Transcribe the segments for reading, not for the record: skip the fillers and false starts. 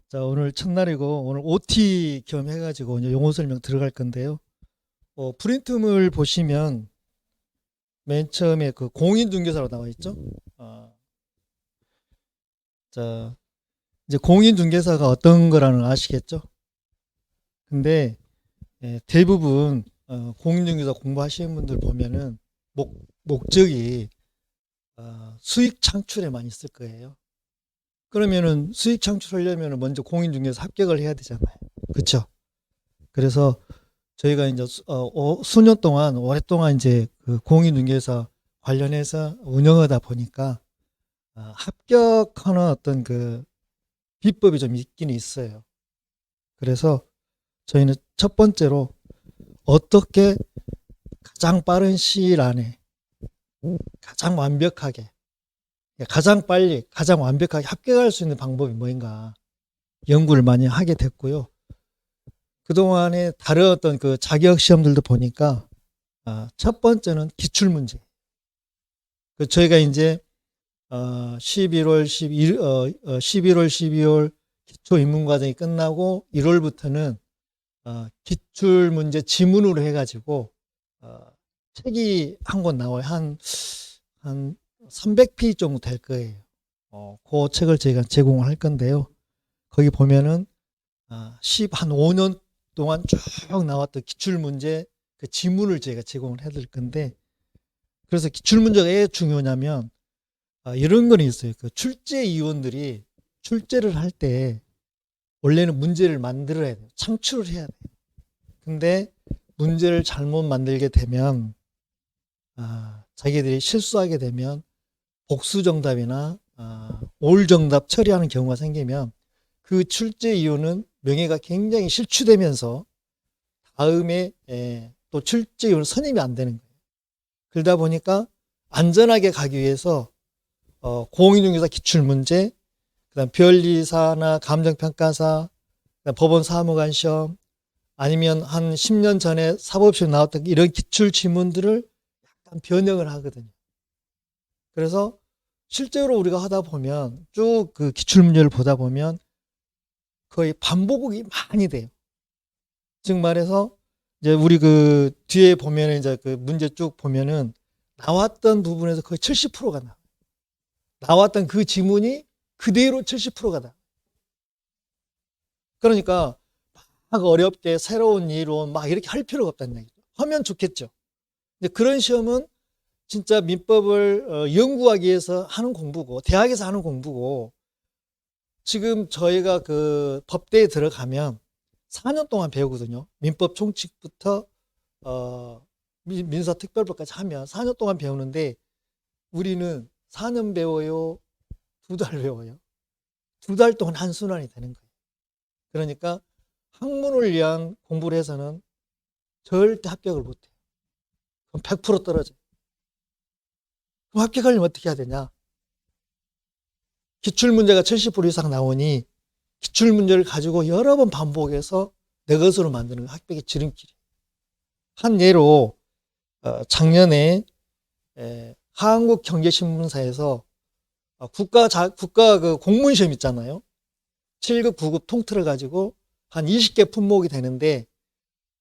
자, 오늘 첫날이고 오늘 OT 겸 해가지고 이제 용어 설명 들어갈 건데요. 프린트물 보시면 맨 처음에 그 공인중개사로 나와 있죠. 아, 자, 이제 공인중개사가 어떤 거라는 걸 아시겠죠? 근데 대부분 공인중개사 공부하시는 분들 보면은 목적이 수익 창출에 많이 있을 거예요. 그러면은 수익 창출하려면 먼저 공인중개사 합격을 해야 되잖아요. 그렇죠? 그래서 저희가 이제 수년 동안 오랫동안 이제 그 공인중개사 관련해서 운영하다 보니까 합격하는 어떤 그 비법이 좀 있긴 있어요. 그래서 저희는 첫 번째로 어떻게 가장 빠른 시일 안에 가장 완벽하게, 가장 빨리, 가장 완벽하게 합격할 수 있는 방법이 뭐인가 연구를 많이 하게 됐고요. 그동안에 다른 어떤 그 자격 시험들도 보니까 첫 번째는 기출문제. 저희가 이제 11월, 12월 기초 입문 과정이 끝나고 1월부터는 기출문제 지문으로 해가지고 책이 한 권 나와요. 한 300페이지 정도 될 거예요. 그 책을 저희가 제공을 할 건데요. 거기 보면은 한 5년 동안 쭉 나왔던 기출문제 그 지문을 저희가 제공을 해드릴 건데, 그래서 기출문제가 왜 중요하냐면 이런 건 있어요. 그 출제위원들이 출제를 할 때 원래는 문제를 만들어야 돼요. 창출을 해야 돼요. 근데 문제를 잘못 만들게 되면 자기들이 실수하게 되면 복수 정답이나 올 정답 처리하는 경우가 생기면 그 출제위원은 명예가 굉장히 실추되면서 다음에 또 출제위원 선임이 안 되는 거예요. 그러다 보니까 안전하게 가기 위해서 공인중개사 기출문제, 그다음 변리사나 감정평가사, 그다음 법원 사무관 시험, 아니면 한 10년 전에 사법시험 나왔던 이런 기출 지문들을 약간 변형을 하거든요. 그래서 실제로 우리가 하다 보면 쭉 그 기출 문제를 보다 보면 거의 반복이 많이 돼요. 즉 말해서 이제 우리 그 뒤에 보면은 이제 그 문제 쭉 보면은 나왔던 부분에서 거의 70%가 나왔던 그 지문이 그대로 70%가 나. 그러니까 막 어렵게 새로운 이론 막 이렇게 할 필요가 없다는 얘기죠. 하면 좋겠죠. 근데 그런 시험은 진짜 민법을 연구하기 위해서 하는 공부고, 대학에서 하는 공부고, 지금 저희가 그 법대에 들어가면 4년 동안 배우거든요. 민법 총칙부터 민사특별법까지 하면 4년 동안 배우는데, 우리는 4년 배워요, 2달 배워요. 2달 동안 한순환이 되는 거예요. 그러니까 학문을 위한 공부를 해서는 절대 합격을 못해요. 그럼 100% 떨어져요. 그럼 합격하려면 어떻게 해야 되냐? 기출문제가 70% 이상 나오니 기출문제를 가지고 여러 번 반복해서 내 것으로 만드는 학백의 지름길이에요. 한 예로 작년에 한국경제신문사에서 국가 그 공무원 시험 있잖아요. 7급, 9급 통틀어 가지고 한 20개 품목이 되는데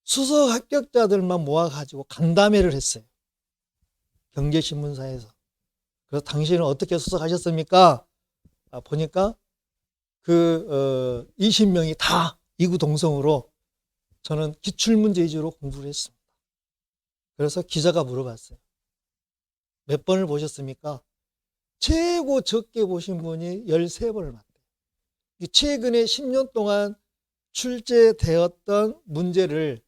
수석 합격자들만 모아가지고 간담회를 했어요. 경제신문사에서. 그래서 당신은 어떻게 수석하셨습니까? 보니까 그 20명이 다 이구동성으로 저는 기출문제 위주로 공부를 했습니다. 그래서 기자가 물어봤어요. 몇 번을 보셨습니까? 최고 적게 보신 분이 13번을 봤대요. 최근에 10년 동안 출제되었던 문제를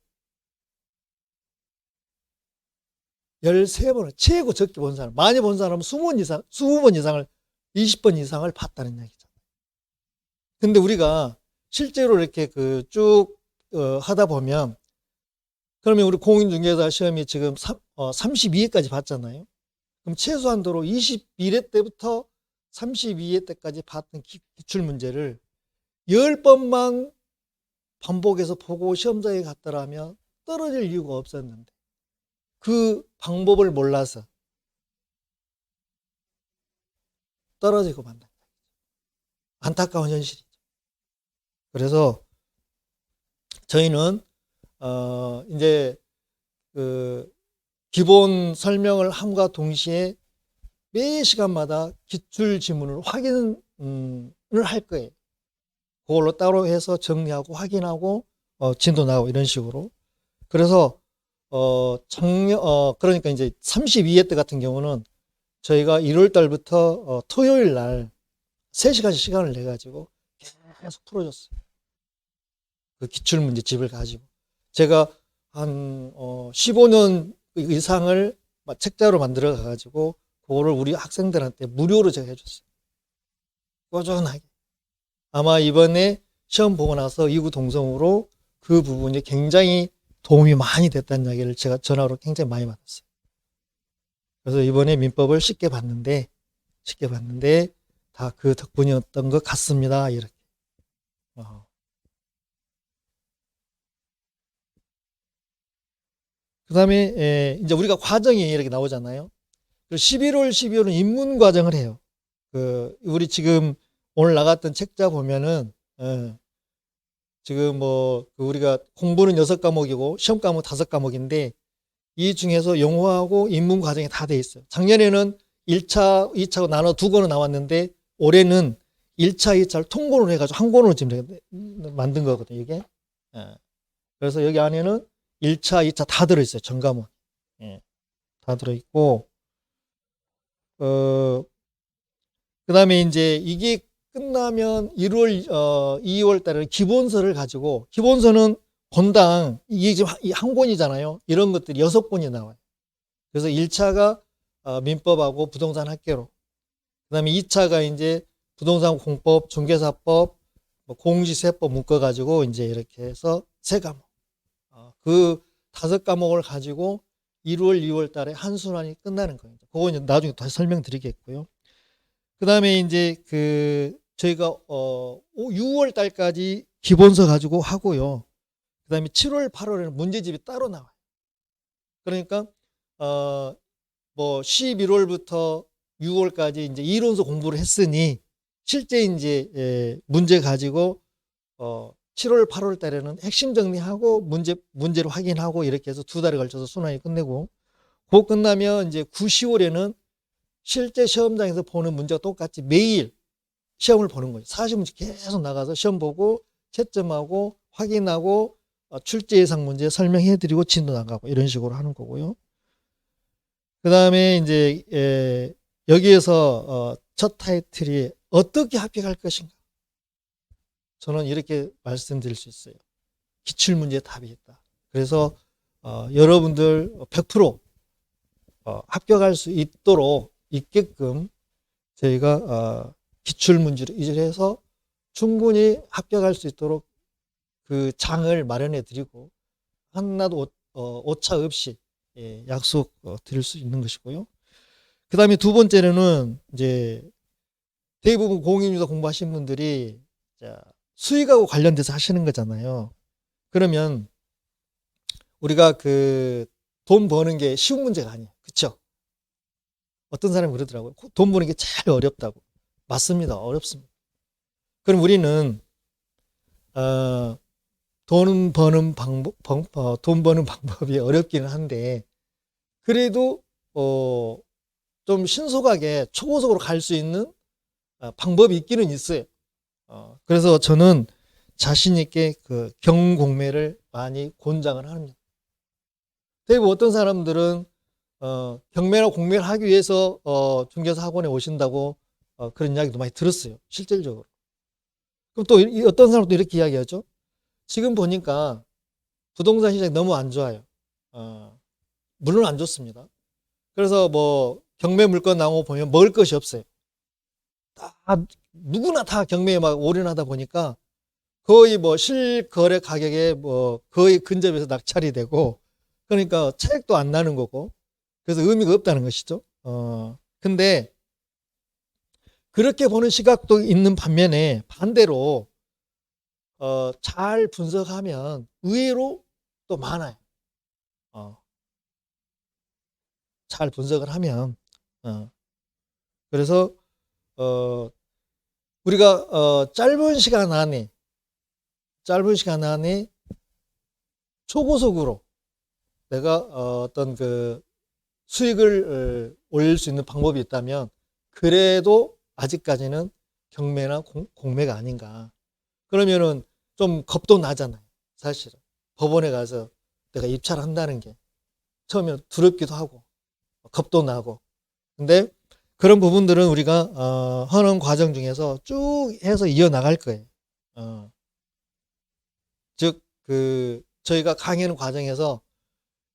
13번을 최고 적게 본 사람, 많이 본 사람은 20번 이상을, 20번 이상을 봤다는 얘기죠. 근데 우리가 실제로 이렇게 그 쭉 하다 보면, 그러면 우리 공인중개사 시험이 지금 32회까지 봤잖아요. 그럼 최소한도로 21회 때부터 32회 때까지 봤던 기출 문제를 10번만 반복해서 보고 시험장에 갔더라면 떨어질 이유가 없었는데, 그 방법을 몰라서 떨어지고 만다. 안타까운 현실이죠. 그래서 저희는 이제 그 기본 설명을 함과 동시에 매 시간마다 기출 지문을 확인을 할 거예요. 그걸로 따로 해서 정리하고 확인하고 진도 나가고 이런 식으로. 그래서 그러니까 이제 32회 때 같은 경우는 저희가 1월 달부터 토요일 날 3시간씩 시간을 내 가지고 계속 풀어줬어요. 그 기출 문제집을 가지고. 제가 한 15년 이상을 책자로 만들어 가지고 그거를 우리 학생들한테 무료로 제가 해줬어요. 꾸준하게. 아마 이번에 시험 보고 나서 이구동성으로 그 부분이 굉장히 도움이 많이 됐다는 이야기를 제가 전화로 굉장히 많이 받았어요. 그래서 이번에 민법을 쉽게 봤는데 다 그 덕분이었던 것 같습니다. 이렇게. 그 다음에 이제 우리가 과정이 이렇게 나오잖아요. 11월, 12월은 입문 과정을 해요. 우리 지금 오늘 나갔던 책자 보면은 지금 우리가 공부는 6과목이고 시험 과목 5과목인데 이 중에서 영어하고 입문 과정이 다 돼 있어요. 작년에는 1차, 2차고 나눠 2권을 나왔는데 올해는 1차, 2차를 통권을 해가지고 한 권으로 지금 만든 거거든요, 이게. 그래서 여기 안에는 1차, 2차 다 들어있어요, 전 과목. 다 들어있고, 그 다음에 이제 이게 끝나면 2월 달에 기본서를 가지고, 기본서는 권당, 이게 지금 한 권이잖아요. 이런 것들이 6권이 나와요. 그래서 1차가 민법하고 부동산 학계로, 그 다음에 2차가 이제 부동산 공법, 중개사법, 공시세법 묶어가지고 이제 이렇게 해서 3과목. 그 5과목을 가지고 1월, 2월 달에 한순환이 끝나는 거예요. 그거 이제 나중에 다시 설명드리겠고요. 그 다음에 이제 저희가 6월 달까지 기본서 가지고 하고요. 그 다음에 7월, 8월에는 문제집이 따로 나와요. 그러니까 11월부터 6월까지 이제 이론서 공부를 했으니 실제 이제 문제 가지고 7월, 8월 달에는 핵심 정리하고 문제를 확인하고 이렇게 해서 2달에 걸쳐서 순환이 끝내고, 그거 끝나면 이제 9, 10월에는 실제 시험장에서 보는 문제가 똑같이 매일 시험을 보는 거예요. 40문제 계속 나가서 시험 보고 채점하고 확인하고 출제 예상 문제 설명해드리고 진도 나가고 이런 식으로 하는 거고요. 그 다음에 이제 여기에서 첫 타이틀이 어떻게 합격할 것인가. 저는 이렇게 말씀드릴 수 있어요. 기출문제 답이 있다. 그래서 여러분들 100% 합격할 수 있게끔 저희가 기출문제를 이전해서 충분히 합격할 수 있도록 그 장을 마련해 드리고 하나도 오차 없이 약속 드릴 수 있는 것이고요. 그 다음에 두 번째로는 이제 대부분 공인중개사 공부하신 분들이 수익하고 관련돼서 하시는 거잖아요. 그러면 우리가 돈 버는 게 쉬운 문제가 아니에요. 그렇죠? 어떤 사람이 그러더라고요. 돈 버는 게 제일 어렵다고. 맞습니다. 어렵습니다. 그럼 우리는 돈 버는 방법이 어렵기는 한데 그래도 좀 신속하게 초고속으로 갈 수 있는 방법이 있기는 있어요. 그래서 저는 자신 있게 경공매를 많이 권장을 합니다. 대부분 어떤 사람들은 경매나 공매를 하기 위해서 중개사 학원에 오신다고 그런 이야기도 많이 들었어요. 실질적으로. 그럼 또 어떤 사람도 이렇게 이야기하죠. 지금 보니까 부동산 시장이 너무 안 좋아요. 물론 안 좋습니다. 그래서 경매 물건 나오고 보면 먹을 것이 없어요. 누구나 다 경매에 막 올인하다 보니까 거의 실거래 가격에 거의 근접해서 낙찰이 되고, 그러니까 차익도 안 나는 거고, 그래서 의미가 없다는 것이죠. 근데 그렇게 보는 시각도 있는 반면에 반대로 잘 분석하면 의외로 또 많아요. 잘 분석을 하면 그래서 우리가 짧은 시간 안에 초고속으로 내가 어떤 그 수익을 올릴 수 있는 방법이 있다면 그래도 아직까지는 경매나 공매가 아닌가. 그러면은 좀 겁도 나잖아요. 사실은 법원에 가서 내가 입찰을 한다는 게 처음에 두렵기도 하고 겁도 나고. 근데 그런 부분들은 우리가 하는 과정 중에서 쭉 해서 이어나갈 거예요. 즉 저희가 강의하는 과정에서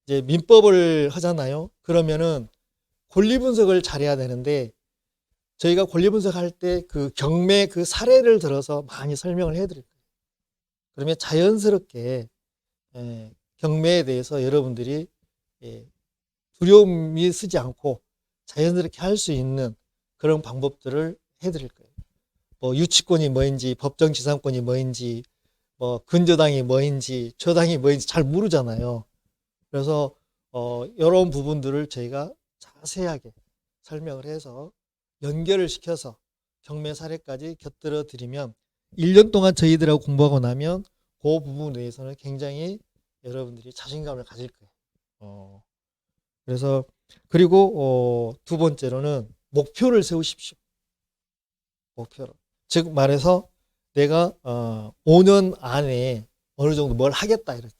이제 민법을 하잖아요. 그러면은 권리 분석을 잘해야 되는데 저희가 권리 분석할 때 그 경매 그 사례를 들어서 많이 설명을 해드릴 거예요. 그러면 자연스럽게 경매에 대해서 여러분들이 두려움이 쓰지 않고 자연스럽게 할 수 있는 그런 방법들을 해드릴 거예요. 뭐 유치권이 뭐인지, 법정지상권이 뭐인지, 뭐 근저당이 뭐인지, 저당이 뭐인지 잘 모르잖아요. 그래서 이런 부분들을 저희가 자세하게 설명을 해서 연결을 시켜서 경매 사례까지 곁들여 드리면 1년 동안 저희들하고 공부하고 나면 그 부분에 대해서는 굉장히 여러분들이 자신감을 가질 거예요. 그래서 그리고 두 번째로는 목표를 세우십시오. 목표를. 즉 말해서 내가 5년 안에 어느 정도 뭘 하겠다 이렇게.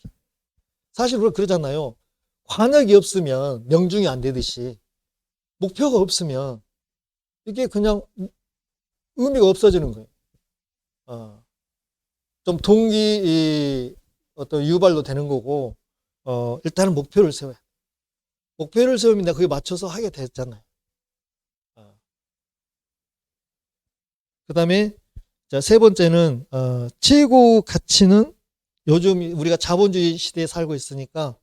사실 우리가 그러잖아요. 관역이 없으면 명중이 안 되듯이 목표가 없으면 이게 그냥 의미가 없어지는 거예요. 좀 동기 어떤 유발도 되는 거고 일단은 목표를 세워야 돼. 목표를 세우면 내가 거기에 맞춰서 하게 됐잖아요. 그 다음에 세 번째는 최고 가치는 요즘 우리가 자본주의 시대에 살고 있으니까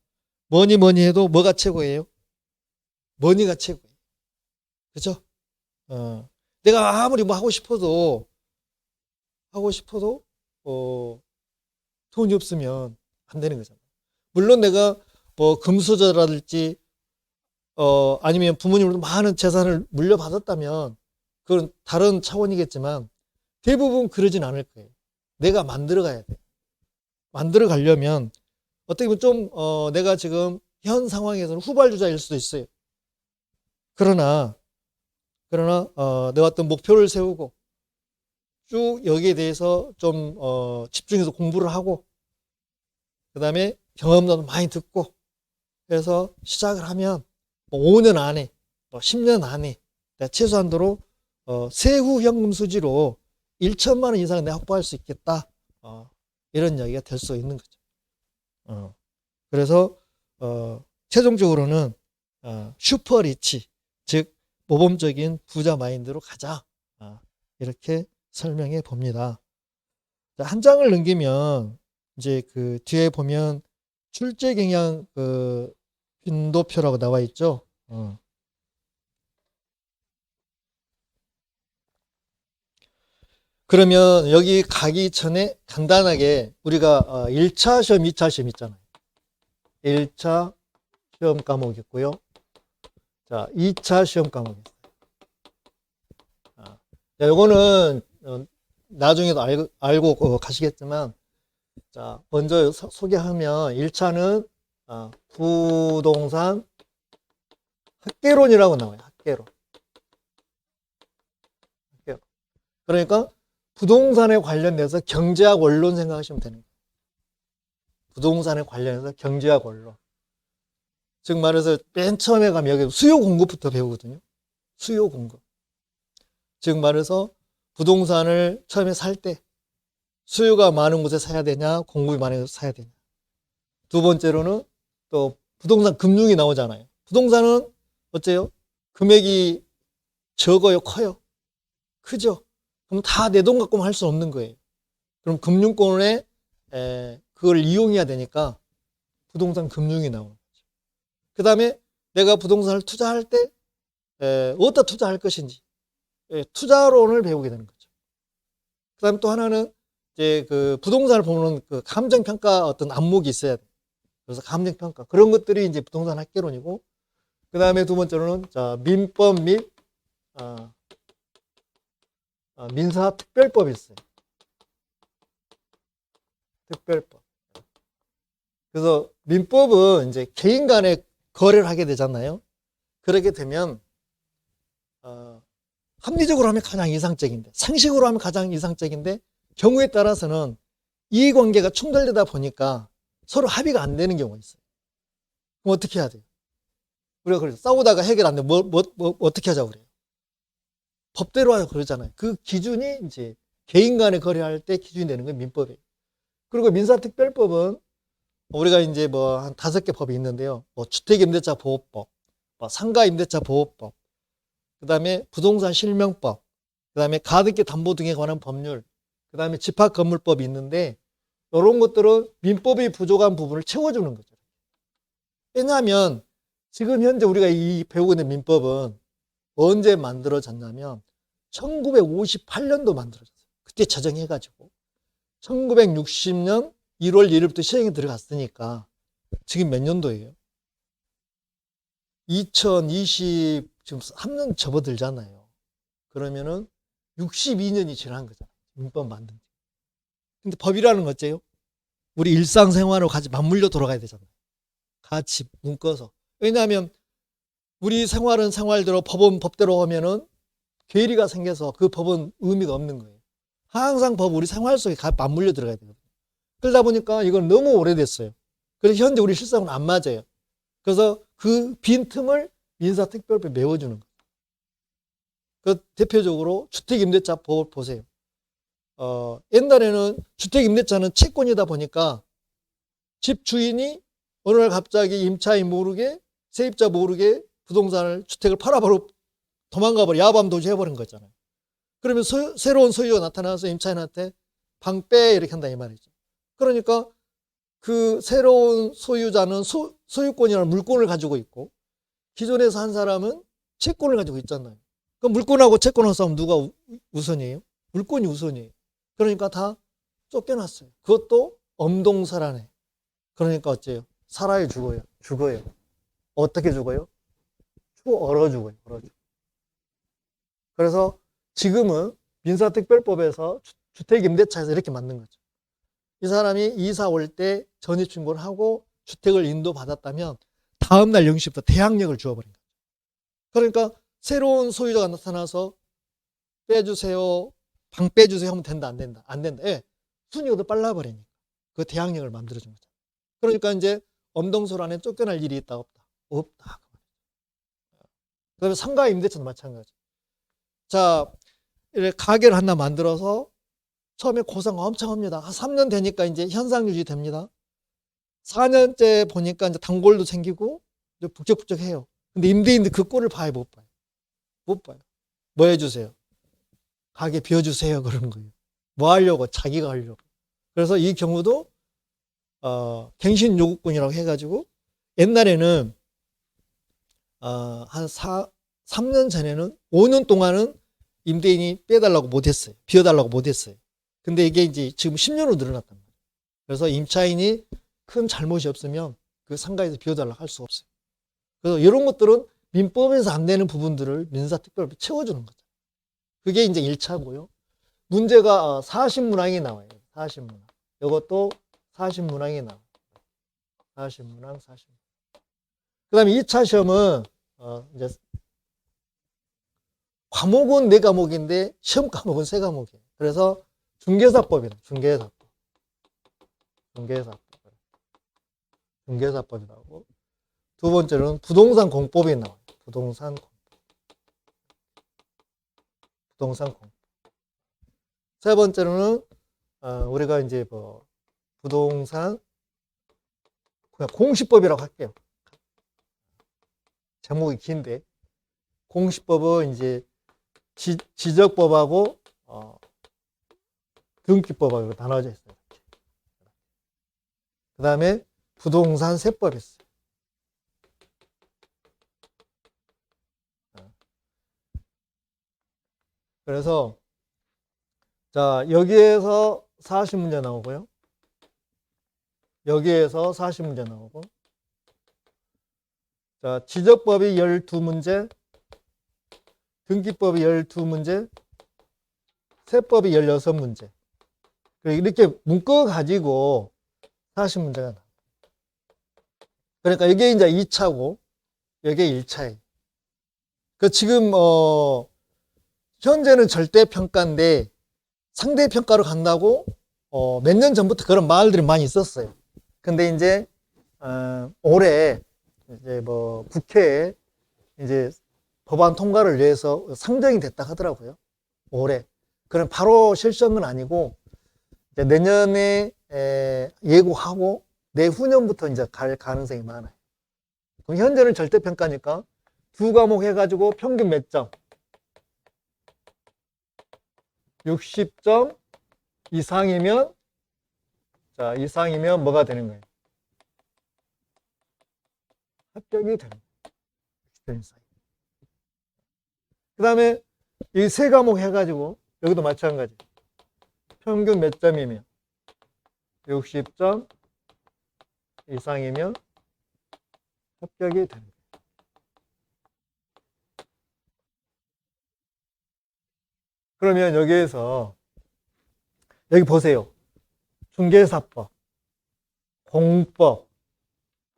뭐니 해도 뭐가 최고예요? 머니가 최고예요. 그죠? 내가 아무리 뭐 하고 싶어도 돈이 없으면 안 되는 거잖아요. 물론 내가 뭐 금수저라든지 아니면 부모님으로부터 많은 재산을 물려받았다면 그건 다른 차원이겠지만 대부분 그러진 않을 거예요. 내가 만들어 가야 돼. 만들어 가려면 어떻게 보면 좀 내가 지금 현 상황에서는 후발주자일 수도 있어요. 그러나 내가 어떤 목표를 세우고 쭉 여기에 대해서 좀 집중해서 공부를 하고 그 다음에 경험도 많이 듣고 그래서 시작을 하면 5년 안에 10년 안에 최소한도로 세후 현금 수지로 1천만 원 이상을 내가 확보할 수 있겠다. 이런 이야기가 될 수 있는 거죠. 그래서 최종적으로는 슈퍼리치, 즉 모범적인 부자 마인드로 가자. 이렇게 설명해 봅니다. 한 장을 넘기면 이제 그 뒤에 보면 출제 경향 그 빈도표라고 나와 있죠. 그러면 여기 가기 전에 간단하게 우리가 1차 시험, 2차 시험 있잖아요. 1차 시험 과목 있고요. 자, 2차 시험 과목 있어요. 요거는 나중에도 알고 가시겠지만 자, 먼저 소개하면 1차는 부동산 학개론이라고 나와요. 학개론. 그러니까 부동산에 관련돼서 경제학 원론 생각하시면 되는 거예요. 부동산에 관련해서 경제학 원론. 즉 말해서 맨 처음에 가면 여기 수요 공급부터 배우거든요. 수요 공급. 즉 말해서 부동산을 처음에 살 때 수요가 많은 곳에 사야 되냐, 공급이 많은 곳에 사야 되냐. 두 번째로는 또 부동산 금융이 나오잖아요. 부동산은 어째요? 금액이 적어요, 커요? 크죠? 그럼 다 내 돈 갖고만 할 수 없는 거예요. 그럼 금융권에 그걸 이용해야 되니까 부동산 금융이 나오는 거죠. 그 다음에 내가 부동산을 투자할 때 어디다 투자할 것인지 투자론을 배우게 되는 거죠. 그 다음에 또 하나는 이제 그 부동산을 보는 그 감정평가 어떤 안목이 있어야 돼요. 그래서 감정평가 그런 것들이 이제 부동산 학개론이고 그 다음에 두 번째로는 자 민법 및 민사특별법이 있어요. 특별법. 그래서 민법은 이제 개인 간의 거래를 하게 되잖아요. 그렇게 되면 합리적으로 하면 가장 이상적인데, 상식으로 하면 가장 이상적인데, 경우에 따라서는 이해관계가 충돌되다 보니까 서로 합의가 안 되는 경우가 있어요. 그럼 어떻게 해야 돼요? 우리가 그래서 싸우다가 해결 안 되면 어떻게 하자고 그래요? 법대로 하자고 그러잖아요. 그 기준이 이제 개인 간에 거래할 때 기준이 되는 건 민법이에요. 그리고 민사특별법은 우리가 이제 뭐 한 5개 법이 있는데요. 뭐 주택임대차 보호법, 뭐 상가임대차 보호법, 그 다음에 부동산 실명법, 그 다음에 가등기 담보 등에 관한 법률, 그 다음에 집합건물법이 있는데, 이런 것들은 민법이 부족한 부분을 채워주는 거죠. 왜냐하면 지금 현재 우리가 이 배우고 있는 민법은 언제 만들어졌냐면 1958년도 만들어졌어요. 그때 제정해가지고 1960년 1월 1일부터 시행에 들어갔으니까 지금 몇 년도예요? 2020 지금 3년 접어들잖아요. 그러면은 62년이 지난 거잖아요. 민법 만든 지. 근데 법이라는 건 어째요? 우리 일상생활로 같이 맞물려 돌아가야 되잖아요. 같이 묶어서. 왜냐하면 우리 생활은 생활대로 법은 법대로 하면은 괴리가 생겨서 그 법은 의미가 없는 거예요. 항상 법 우리 생활 속에 맞물려 들어가야 되거든요. 그러다 보니까 이건 너무 오래됐어요. 그래서 현재 우리 실상은 안 맞아요. 그래서 그 빈틈을 민사특별법에 메워주는 거예요. 그 대표적으로 주택임대차 법을 보세요. 옛날에는 주택임대차는 채권이다 보니까 집 주인이 어느 날 갑자기 임차인 모르게 세입자 모르게 부동산을 주택을 팔아버려 도망가버려 야밤 도주해버린 거잖아요. 그러면 새로운 소유가 나타나서 임차인한테 방 빼 이렇게 한다 이 말이죠. 그러니까 그 새로운 소유자는 소유권이라는 물권을 가지고 있고 기존에서 한 사람은 채권을 가지고 있잖아요. 그럼 물권하고 채권하고 싸우면 누가 우선이에요? 물권이 우선이에요. 그러니까 다 쫓겨났어요. 그것도 엄동설하네. 그러니까 어째요? 살아요, 죽어요? 죽어요. 어떻게 죽어요? 얼어 죽어요. 얼어 죽어요. 그래서 지금은 민사특별법에서 주택임대차에서 이렇게 만든 거죠. 이 사람이 이사 올 때 전입신고를 하고 주택을 인도받았다면 다음날 0시부터 대항력을 주어버린 거죠. 그러니까 새로운 소유자가 나타나서 빼주세요, 방 빼주세요 하면 된다, 안 된다? 안 된다. 예. 순위가 더 빨라버리니까. 그 대항력을 만들어준 거죠. 그러니까 이제 엄동설 안에 쫓겨날 일이 있다, 없다? 없다. 그 다음에 상가 임대차도 마찬가지. 자, 이렇게 가게를 하나 만들어서 처음에 고생 엄청 합니다. 한 3년 되니까 이제 현상 유지 됩니다. 4년째 보니까 이제 단골도 생기고 이제 북적북적해요. 근데 임대인들 그 꼴을 봐요, 못 봐요? 못 봐요. 뭐 해주세요? 가게 비워주세요. 그러는 거예요. 뭐 하려고? 자기가 하려고. 그래서 이 경우도 갱신 요구권이라고 해가지고 옛날에는 한 3년 전에는 5년 동안은 임대인이 빼달라고 못했어요. 비워달라고 못했어요. 근데 이게 이제 지금 10년으로 늘어났단 말이에요. 그래서 임차인이 큰 잘못이 없으면 그 상가에서 비워달라고 할 수 없어요. 그래서 이런 것들은 민법에서 안 되는 부분들을 민사특별법에 채워주는 거죠. 그게 이제 1차고요. 문제가 40문항이 나와요. 40문항. 이것도 40문항이 나와요. 40문항. 그 다음에 2차 시험은 이제 과목은 4과목인데 시험 과목은 3과목이에요. 그래서 중개사법이다. 중개사법이 나오고 두 번째로는 부동산 공법이 나와요. 부동산 공법. 세 번째로는 우리가 이제 뭐 부동산 그냥 공시법이라고 할게요. 제목이 긴데 공시법은 이제 지적법하고 등기법하고 나눠져 있어요. 그 다음에 부동산 세법이 있어요. 그래서 자 여기에서 40문제 나오고요. 여기에서 40문제 나오고 자 지적법이 12문제 등기법이 12문제 세법이 16문제. 이렇게 묶어가지고 40문제가 나와요. 그러니까 이게 이제 2차고, 이게 1차예요. 지금, 현재는 절대평가인데, 상대평가로 간다고, 몇 년 전부터 그런 말들이 많이 있었어요. 근데 이제, 올해, 이제 뭐, 국회에 이제 법안 통과를 위해서 상정이 됐다 하더라고요. 올해. 그럼 바로 실시한 건 아니고, 이제 내년에 예고하고, 내후년부터 이제 갈 가능성이 많아요. 그럼 현재는 절대평가니까, 두 과목 해가지고 평균 몇 점? 60점 이상이면, 자, 이상이면 뭐가 되는 거예요? 합격이 되는 거예요. 그 다음에 이 세 과목 해가지고 여기도 마찬가지. 평균 몇 점이면 60점 이상이면 합격이 되는 거예요. 그러면 여기에서 여기 보세요. 중개사법, 공법,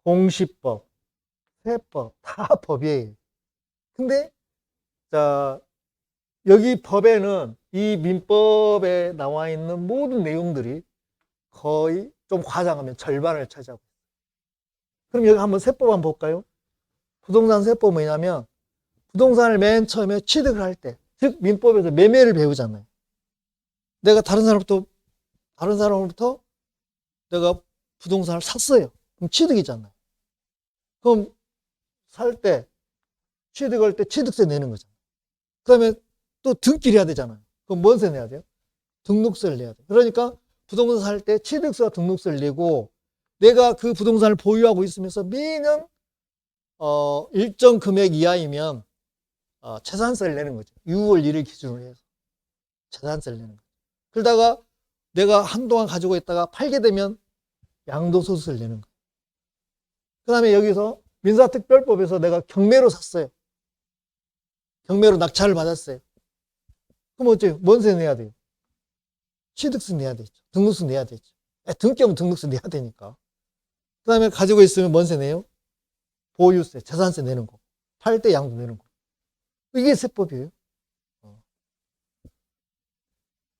공시법, 세법 다 법이에요. 근데 자, 여기 법에는 이 민법에 나와 있는 모든 내용들이 거의 좀 과장하면 절반을 차지하고 있어요. 그럼 여기 한번 세법 한번 볼까요? 부동산 세법은 뭐냐면 부동산을 맨 처음에 취득을 할 때, 즉 민법에서 매매를 배우잖아요. 내가 다른 사람부터 내가 부동산을 샀어요. 그럼 취득이잖아요. 그럼 살 때, 취득할 때 취득세 내는 거잖아요. 그 다음에 또 등기를 해야 되잖아요. 그럼 뭔 세 내야 돼요? 등록세를 내야 돼요. 그러니까 부동산 살 때 취득세와 등록세를 내고 내가 그 부동산을 보유하고 있으면서 매년 일정 금액 이하이면 재산세를 내는 거죠. 6월 1일 기준으로 해서 재산세를 내는 거죠. 그러다가 내가 한동안 가지고 있다가 팔게 되면 양도소득세를 내는 거예요. 그 다음에 여기서 민사특별법에서 내가 경매로 샀어요. 경매로 낙찰을 받았어요. 그럼 어째요? 뭔 세 내야 돼요? 취득세 내야 되죠. 등록세 내야 되죠. 등기하면 등록세 내야 되니까. 그 다음에 가지고 있으면 뭔 세 내요? 보유세, 재산세 내는 거. 팔 때 양도 내는 거. 이게 세법이에요. 그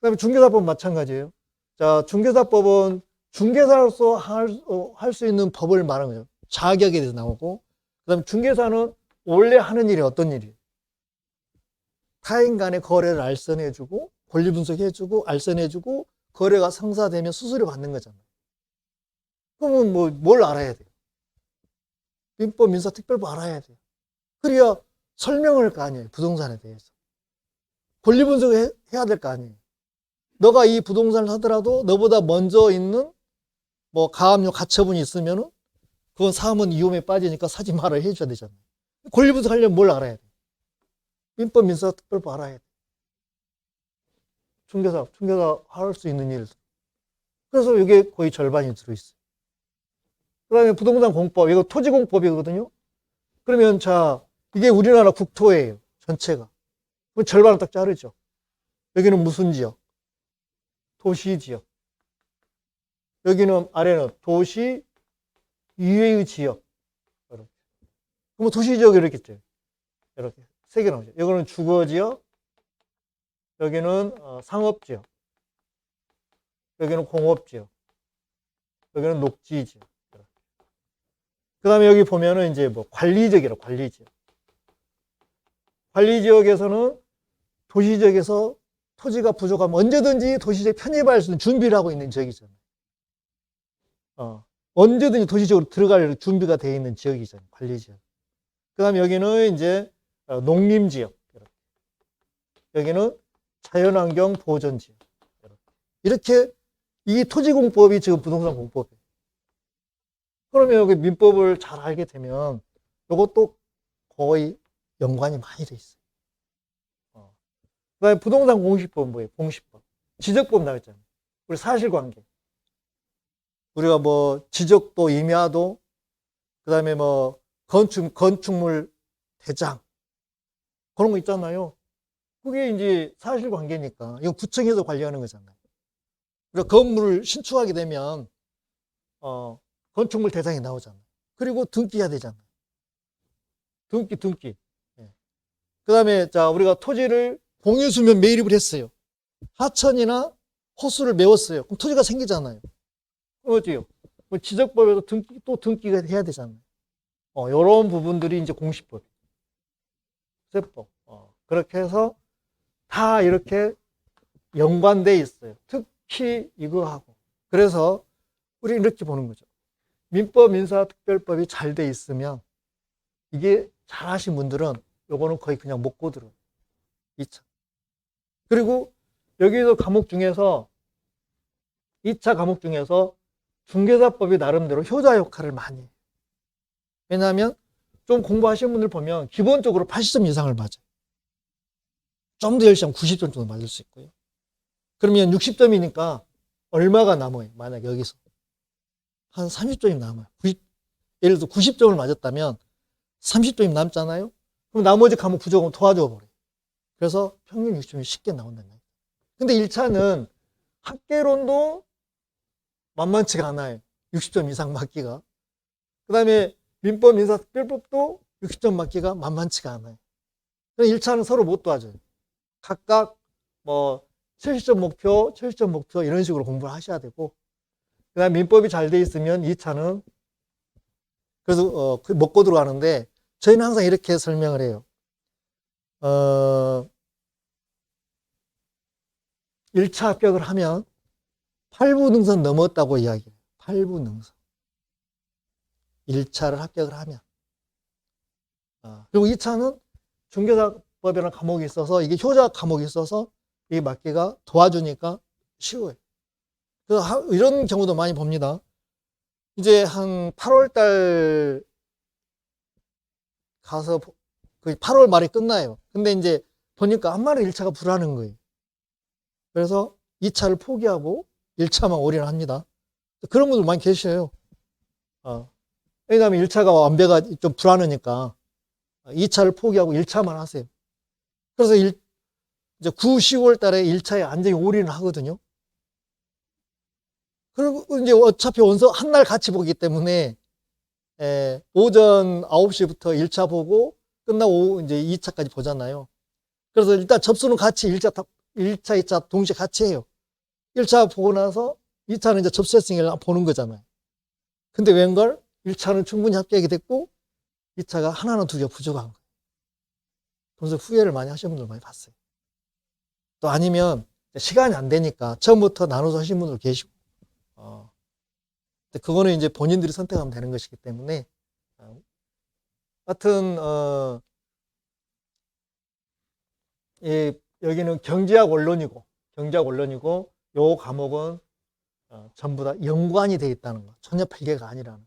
다음에 중개사법은 마찬가지예요. 자, 중개사법은 중개사로서 할 수 있는 법을 말하는 거죠. 자격에 대해서 나오고, 그 다음에 중개사는 원래 하는 일이 어떤 일이에요? 타인 간의 거래를 알선해주고, 권리 분석해주고, 알선해주고, 거래가 성사되면 수수료 받는 거잖아요. 그러면 뭘 알아야 돼요? 민법, 민사특별법 알아야 돼요. 그래야 설명을 할 거 아니에요. 부동산에 대해서. 권리 분석을 해야 될 거 아니에요. 너가 이 부동산을 사더라도 너보다 먼저 있는 가압류 가처분이 있으면은 그건 사면 위험에 빠지니까 사지 마라 해줘야 되잖아요. 권리 분석하려면 뭘 알아야 돼? 민법, 민사특별법 알아야 돼. 중개사 할 수 있는 일. 그래서 이게 거의 절반이 들어있어요. 그 다음에 부동산 공법, 이거 토지공법이거든요. 그러면 자, 이게 우리나라 국토예요. 전체가. 그럼 절반을 딱 자르죠. 여기는 무슨 지역? 도시지역. 여기는 아래는 도시 이외의 지역. 이렇게. 그럼 도시지역이 이렇게 있죠. 이렇게. 세 개 나오죠. 이거는 주거지역. 여기는 상업지역. 여기는 공업지역. 여기는 녹지지역. 그 다음에 여기 보면은 이제 관리지역이라고, 관리지역. 관리지역에서는 도시지역에서 토지가 부족하면 언제든지 도시지역에 편입할 수 있는 준비를 하고 있는 지역이잖아요. 언제든지 도시지역으로 들어갈 준비가 되어 있는 지역이잖아요. 관리지역. 그 다음에 여기는 이제 농림지역. 여기는 자연환경 보전지역. 이렇게 이 토지공법이 지금 부동산 공법이에요. 그러면 여기 민법을 잘 알게 되면 이것도 거의 연관이 많이 돼 있어요. 그 다음에 부동산 공시법은 뭐예요? 공시법. 지적법 나왔잖아요. 우리 사실관계. 우리가 지적도, 임야도, 그 다음에 건축물 대장. 그런 거 있잖아요. 그게 이제 사실관계니까. 이거 구청에서 관리하는 거잖아요. 그러니까 건물을 신축하게 되면 건축물 대상이 나오잖아요. 그리고 등기해야 되잖아요. 등기. 예. 그 다음에 자 우리가 토지를 공유수면 매입을 했어요. 하천이나 호수를 메웠어요. 그럼 토지가 생기잖아요. 그럼 어때요? 지적법에도 등기가 해야 되잖아요. 이런 부분들이 이제 공시법, 세법. 그렇게 해서 다 이렇게 연관돼 있어요. 특히 이거하고. 그래서 우리 이렇게 보는 거죠. 민법, 민사, 특별법이 잘 돼 있으면 이게 잘 하신 분들은 요거는 거의 그냥 못 고들어요. 2차. 그리고 여기서 과목 중에서 2차 과목 중에서 중개사법이 나름대로 효자 역할을 많이 해요. 왜냐하면 좀 공부하신 분들 보면 기본적으로 80점 이상을 맞아요. 좀 더 열심히 하면 90점 정도 맞을 수 있고요. 그러면 60점이니까 얼마가 남아요? 만약 여기서 한 30점이 남아요. 예를 들어 90점을 맞았다면 30점이 남잖아요. 그럼 나머지 과목 부족은 도와줘 버려요. 그래서 평균 60점이 쉽게 나온다는 거예요. 근데 1차는 학계론도 만만치가 않아요. 60점 이상 맞기가. 그 다음에 민법, 민사, 특별법도 60점 맞기가 만만치가 않아요. 그래서 1차는 서로 못 도와줘요. 각각 뭐 70점 목표, 70점 목표 이런 식으로 공부를 하셔야 되고, 그 다음에 민법이 잘 돼 있으면 2차는 그래서 먹고 들어가는데 저희는 항상 이렇게 설명을 해요. 1차 합격을 하면 8부 능선 넘었다고 이야기해요. 8부 능선. 1차를 합격을 하면. 그리고 2차는 중개사법이라는 과목이 있어서 이게 효자 과목이 있어서 이게 맞기가 도와주니까 쉬워요. 그래서 이런 경우도 많이 봅니다. 이제 한 8월 달 가서 거의 8월 말에 끝나요. 근데 이제 보니까 한마리 1차가 불하는 거예요. 그래서 2차를 포기하고 1차만 올인합니다. 그런 분들 많이 계셔요. 왜냐하면 1차가 완배가 좀 불안하니까 2차를 포기하고 1차만 하세요. 그래서 이제 9, 10월 달에 1차에 완전히 올인을 하거든요. 그리고 이제 어차피 원서 한 날 같이 보기 때문에 오전 9시부터 1차 보고 끝나고 이제 2차까지 보잖아요. 그래서 일단 접수는 같이 1차, 2차 동시에 같이 해요. 1차 보고 나서 2차는 이제 접수했으니까 보는 거잖아요. 근데 웬걸 1차는 충분히 합격이 됐고 2차가 하나는 두 개 부족한 거예요. 그래서 후회를 많이 하시는 분들 많이 봤어요. 또 아니면 시간이 안 되니까 처음부터 나눠서 하신 분들 계시고, 그거는 이제 본인들이 선택하면 되는 것이기 때문에, 하여튼, 여기는 경제학 원론이고, 요 과목은 전부 다 연관이 되어 있다는 거. 천녀팔계가 아니라는 거.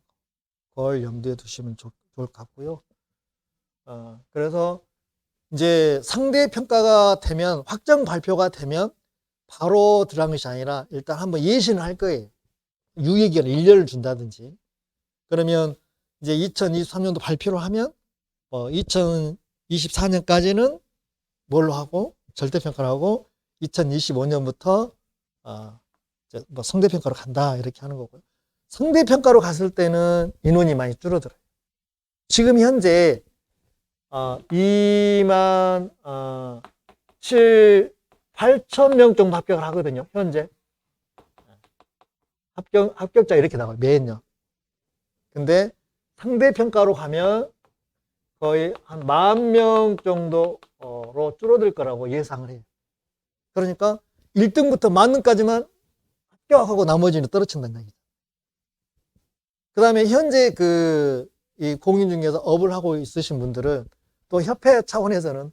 그걸 염두에 두시면 좋을 것 같고요. 그래서 이제 상대 평가가 되면, 확정 발표가 되면 바로 들어간 것이 아니라 일단 한번 예시는 할 거예요. 유예기간 1년을 준다든지. 그러면 이제 2023년도 발표를 하면 2024년까지는 뭘로 하고 절대평가를 하고 2025년부터 성대평가로 간다 이렇게 하는 거고요. 성대평가로 갔을 때는 인원이 많이 줄어들어요. 지금 현재 2만 8천 명 정도 합격을 하거든요. 현재 합격자 이렇게 나와요. 매년. 근데 상대평가로 가면 거의 한 10,000명 정도로 줄어들 거라고 예상을 해요. 그러니까 1등부터 만능까지만 합격하고 나머지는 떨어진다는 얘기죠. 그 다음에 현재 이 공인 중개사 업을 하고 있으신 분들은 또 협회 차원에서는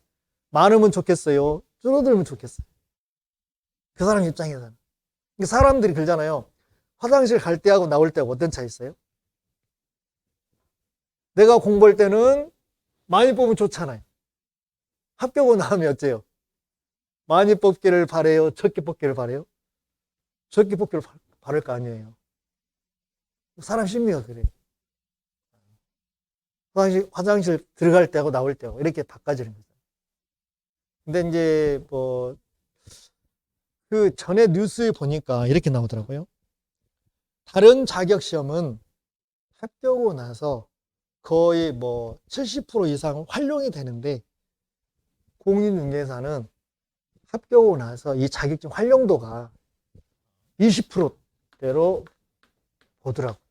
많으면 좋겠어요, 줄어들면 좋겠어요. 그 사람 입장에서는. 사람들이 그러잖아요. 화장실 갈 때하고 나올 때하고 어떤 차이 있어요? 내가 공부할 때는 많이 뽑으면 좋잖아요. 합격하고 나오면 어째요? 많이 뽑기를 바래요? 적게 뽑기를 바래요? 적게 뽑기를 바랄 거 아니에요. 사람 심리가 그래요. 화장실 들어갈 때하고 나올 때하고 이렇게 바꿔지는 거죠. 근데 이제 뭐 그 전에 뉴스에 보니까 이렇게 나오더라고요. 다른 자격 시험은 합격하고 나서 거의 뭐 70% 이상 활용이 되는데 공인중개사는 합격하고 나서 이 자격증 활용도가 20%대로 보더라고요.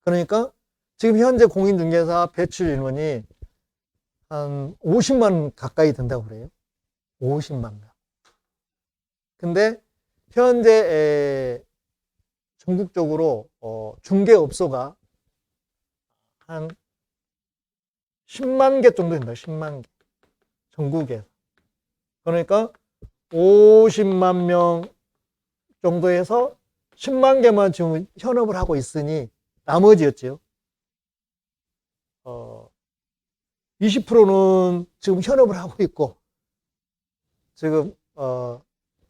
그러니까 지금 현재 공인중개사 배출 인원이 한 50만 가까이 된다고 그래요. 50만 명. 근데 현재 전국적으로 중개업소가 한 10만 개 정도 된다. 10만 개. 전국에. 그러니까 50만 명 정도에서 10만 개만 지금 현업을 하고 있으니 나머지였지요. 20%는 지금 현업을 하고 있고 지금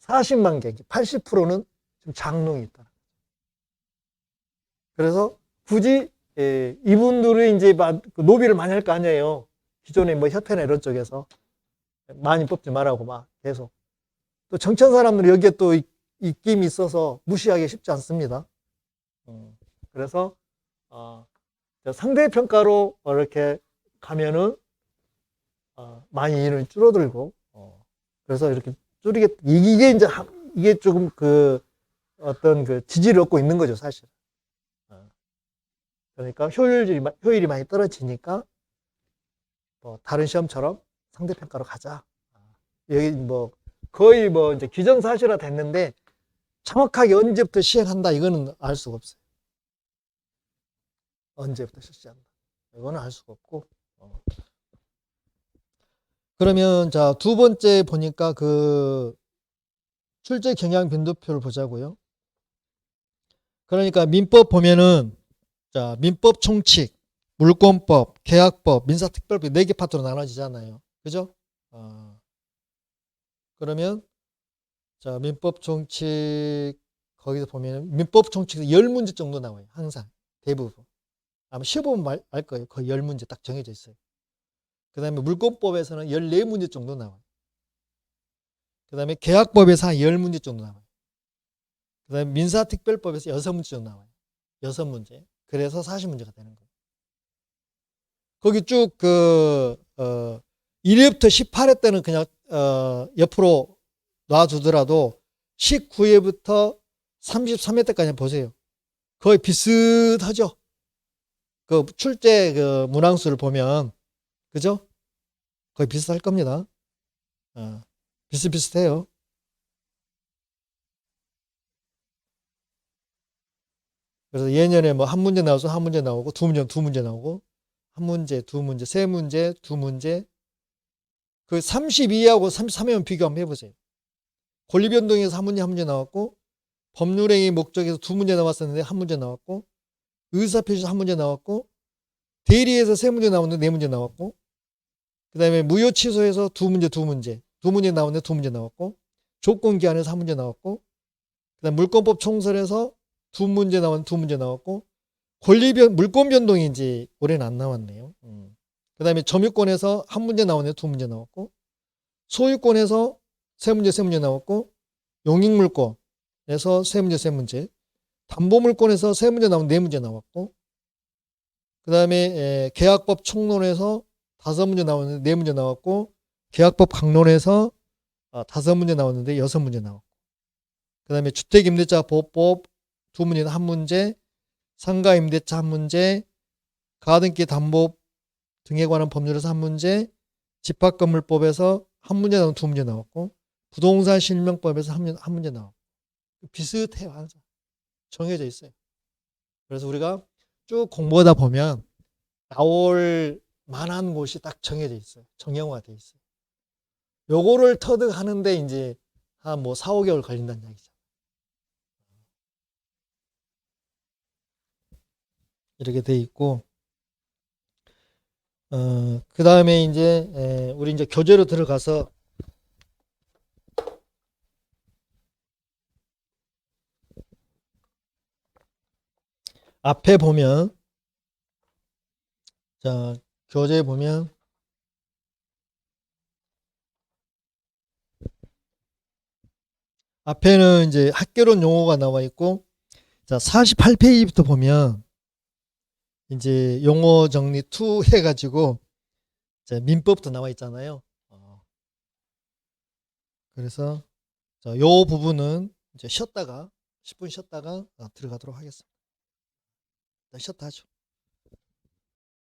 40만 개, 80%는 지금 장롱이 있다. 그래서 굳이 이분들이 이제 노비를 많이 할 거 아니에요. 기존에 뭐 협회나 이런 쪽에서 많이 뽑지 말라고 막 계속. 또 정천 사람들이 여기에 또 입김이 있어서 무시하기 쉽지 않습니다. 그래서 상대 평가로 이렇게 가면은 많이 인원이 줄어들고 그래서 이렇게 줄이게 이게 이제 이게 조금 그 어떤 그 지지를 얻고 있는 거죠 사실. 그러니까 효율이 많이 떨어지니까 뭐 다른 시험처럼 상대 평가로 가자. 여기 뭐 거의 뭐 이제 기정사실화 됐는데 정확하게 언제부터 시행한다 이거는 알 수가 없어요. 언제부터 실시한다 이거는 알 수가 없고. 그러면 자, 두 번째 보니까 그 출제 경향 빈도표를 보자고요. 그러니까 민법 보면은 자, 민법 총칙, 물권법, 계약법, 민사특별법 4개 파트로 나눠지잖아요. 그죠? 그러면 자, 민법 총칙 거기서 보면 민법 총칙에서 10문제 정도 나와요. 항상 대부분. 아마 시험보면 알 거예요. 거의 10문제 딱 정해져 있어요. 그 다음에 물권법에서는 14문제 정도 나와요. 그 다음에 계약법에서 한 10문제 정도 나와요. 그 다음에 민사특별법에서 6문제 정도 나와요. 6문제. 그래서 40문제가 되는 거예요. 거기 쭉 1회부터 18회 때는 그냥 옆으로 놔두더라도 19회부터 33회 때까지 보세요. 거의 비슷하죠. 그 출제 그 문항수를 보면 그죠? 거의 비슷할 겁니다. 비슷비슷해요. 그래서 예년에 뭐 한 문제 나와서 한 문제 나오고 두 문제 나오고 한 문제, 두 문제, 세 문제, 두 문제. 그 32하고 33회만 비교 한번 해보세요. 권리변동에서 한 문제 나왔고 법률행위 목적에서 두 문제 나왔었는데 한 문제 나왔고 의사표시에서 한 문제 나왔고 대리에서 세 문제 나왔는데 네 문제 나왔고 그 다음에 무효취소에서 두 문제 나왔는데 두 문제 나왔고 조건기한에서 한 문제 나왔고 그 다음 물권법 총설에서 두 문제 나왔는데 두 문제 나왔고 물권 변동이 이제 올해는 안 나왔네요. 그 다음에 점유권에서 한 문제 나왔는데 두 문제 나왔고 소유권에서 세 문제 나왔고 용익물권에서 세 문제 담보물권에서 세 문제 나오면 네 문제 나왔고 그 다음에 계약법 총론에서 5문제 나왔는데 네 문제 나왔고 계약법 강론에서 5문제 나왔는데 6문제 나왔고 그 다음에 주택임대차 보호법 두 문제는 한 문제 상가임대차 한 문제 가등기 담보 등에 관한 법률에서 한 문제 집합건물법에서 한 문제 나오면 두 문제 나왔고 부동산 실명법에서 한 문제 나왔고 비슷해요. 항상 정해져 있어요. 그래서 우리가 쭉 공부하다 보면 나올 만한 곳이 딱 정해져 있어요. 정형화돼 있어요. 요거를 터득하는데 이제 한 뭐 4, 5개월 걸린다는 이야기죠. 이렇게 돼 있고 그 다음에 이제 우리 이제 교재로 들어가서 앞에 보면 자 교재 보면 앞에는 이제 학개론 용어가 나와 있고, 자, 48페이지부터 보면 이제 용어 정리 2 해가지고 이제 민법도 나와 있잖아요. 그래서 자, 요 부분은 이제 쉬었다가 10분 쉬었다가 들어가도록 하겠습니다. 쉬었다 하죠.